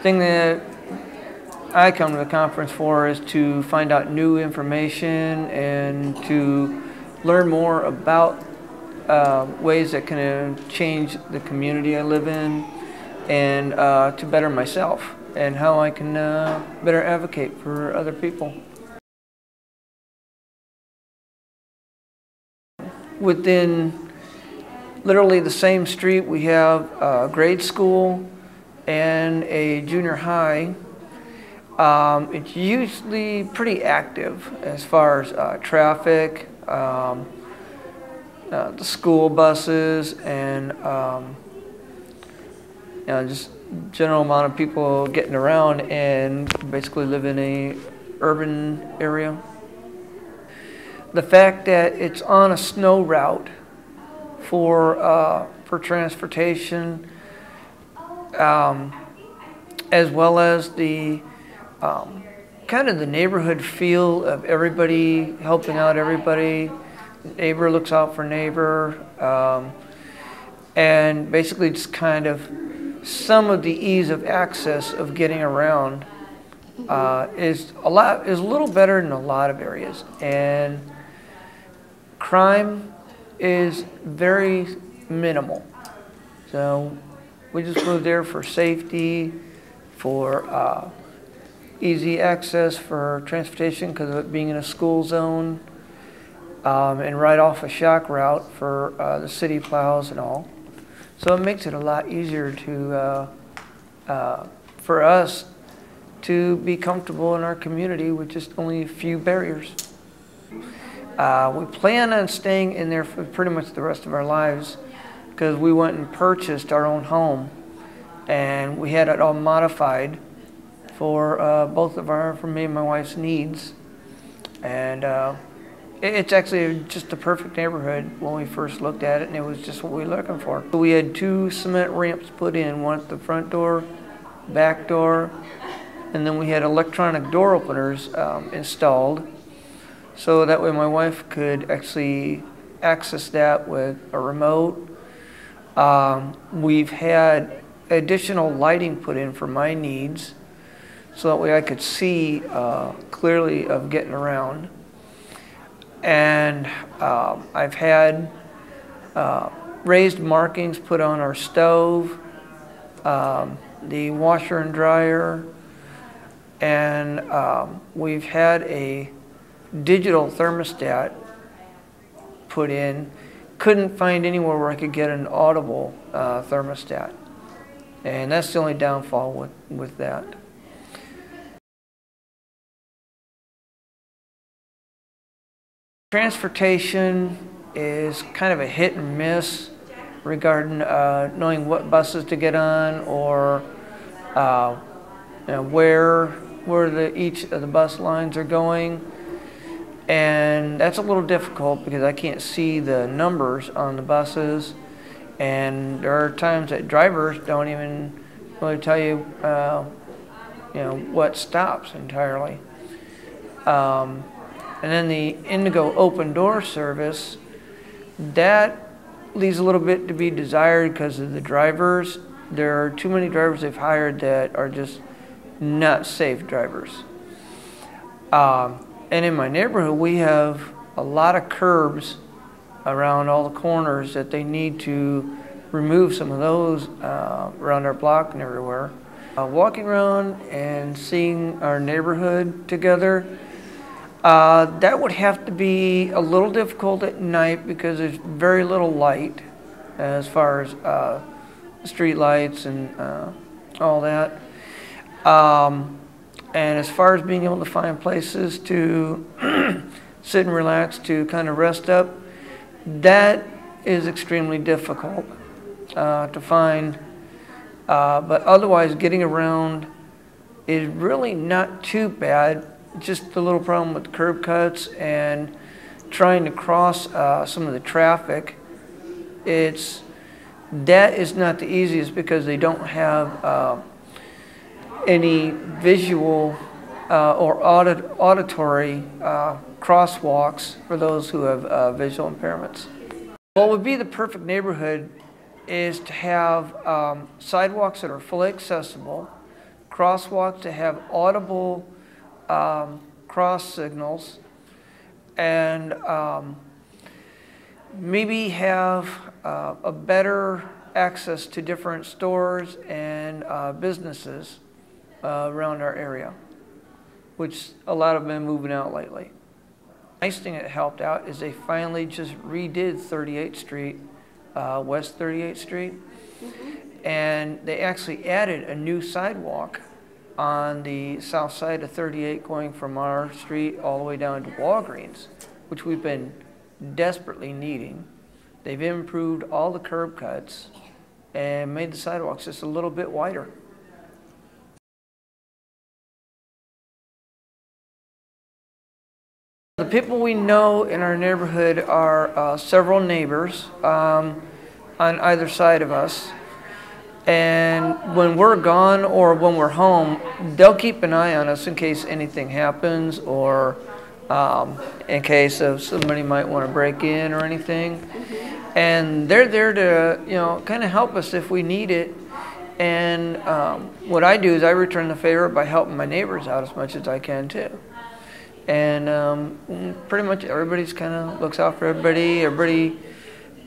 thing that I come to the conference for is to find out new information and to learn more about ways that can change the community I live in, and to better myself and how I can better advocate for other people. Within literally the same street, we have a grade school and a junior high. It's usually pretty active as far as traffic, the school buses, and just general amount of people getting around, and basically live in a urban area. The fact that it's on a snow route for transportation, as well as the kind of the neighborhood feel of everybody helping out everybody. Neighbor looks out for neighbor, and basically just kind of some of the ease of access of getting around is a little better in a lot of areas, and crime is very minimal. So we just moved there for safety, for easy access for transportation because of it being in a school zone, and right off a shock route for the city plows and all. So it makes it a lot easier to for us to be comfortable in our community with just only a few barriers. We plan on staying in there for pretty much the rest of our lives because we went and purchased our own home, and we had it all modified for for me and my wife's needs. And it's actually just a perfect neighborhood when we first looked at it, and it was just what we were looking for. We had 2 cement ramps put in, one at the front door, back door, and then we had electronic door openers installed, so that way my wife could actually access that with a remote. We've had additional lighting put in for my needs, so that way I could see clearly of getting around. And I've had raised markings put on our stove, the washer and dryer, and we've had a digital thermostat put in. Couldn't find anywhere where I could get an audible thermostat, and that's the only downfall with that. Transportation is kind of a hit and miss regarding knowing what buses to get on, or where each of the bus lines are going, and that's a little difficult because I can't see the numbers on the buses, and there are times that drivers don't even really tell you, what stops entirely. And then the Indigo open door service, that leaves a little bit to be desired because of the drivers. There are too many drivers they've hired that are just not safe drivers. And in my neighborhood, we have a lot of curbs around all the corners that they need to remove some of those around our block and everywhere. Walking around and seeing our neighborhood together, that would have to be a little difficult at night because there's very little light as far as street lights and all that. And as far as being able to find places to sit and relax, to kind of rest up, that is extremely difficult to find. But otherwise, getting around is really not too bad. Just a little problem with curb cuts and trying to cross some of the traffic. That is not the easiest because they don't have any visual or auditory crosswalks for those who have visual impairments. What would be the perfect neighborhood is to have sidewalks that are fully accessible, crosswalks to have audible cross signals, and maybe have a better access to different stores and businesses around our area, which a lot have been moving out lately. Nice thing that helped out is they finally just redid 38th Street, West 38th Street, and they actually added a new sidewalk on the south side of 38 going from our street all the way down to Walgreens, which we've been desperately needing. They've improved all the curb cuts and made the sidewalks just a little bit wider. The people we know in our neighborhood are several neighbors on either side of us. And when we're gone or when we're home, they'll keep an eye on us in case anything happens, or in case of somebody might want to break in or anything. And they're there to, kind of help us if we need it. And what I do is I return the favor by helping my neighbors out as much as I can too. And pretty much everybody's kind of looks out for everybody. Everybody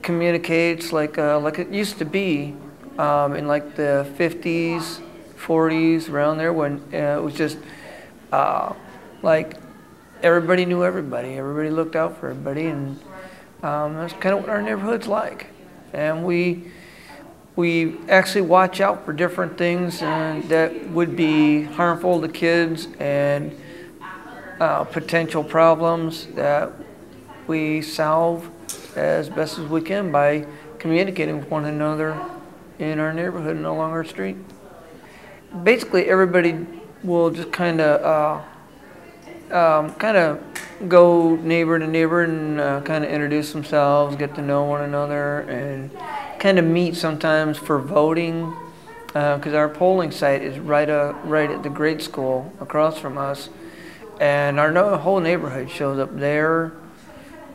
communicates like it used to be. In like the 50s, 40s, around there, when it was just like everybody knew everybody. Everybody looked out for everybody, and that's kind of what our neighborhood's like. And we actually watch out for different things that would be harmful to kids, and potential problems that we solve as best as we can by communicating with one another in our neighborhood and along our street. Basically, everybody will just kind of go neighbor to neighbor and kind of introduce themselves, get to know one another, and kind of meet sometimes for voting, because our polling site is right at the grade school across from us, and our whole neighborhood shows up there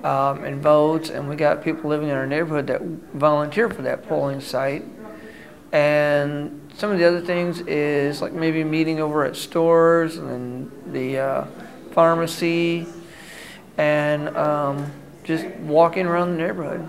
and votes, and we got people living in our neighborhood that volunteer for that polling site. And some of the other things is like maybe meeting over at stores and the pharmacy, and just walking around the neighborhood.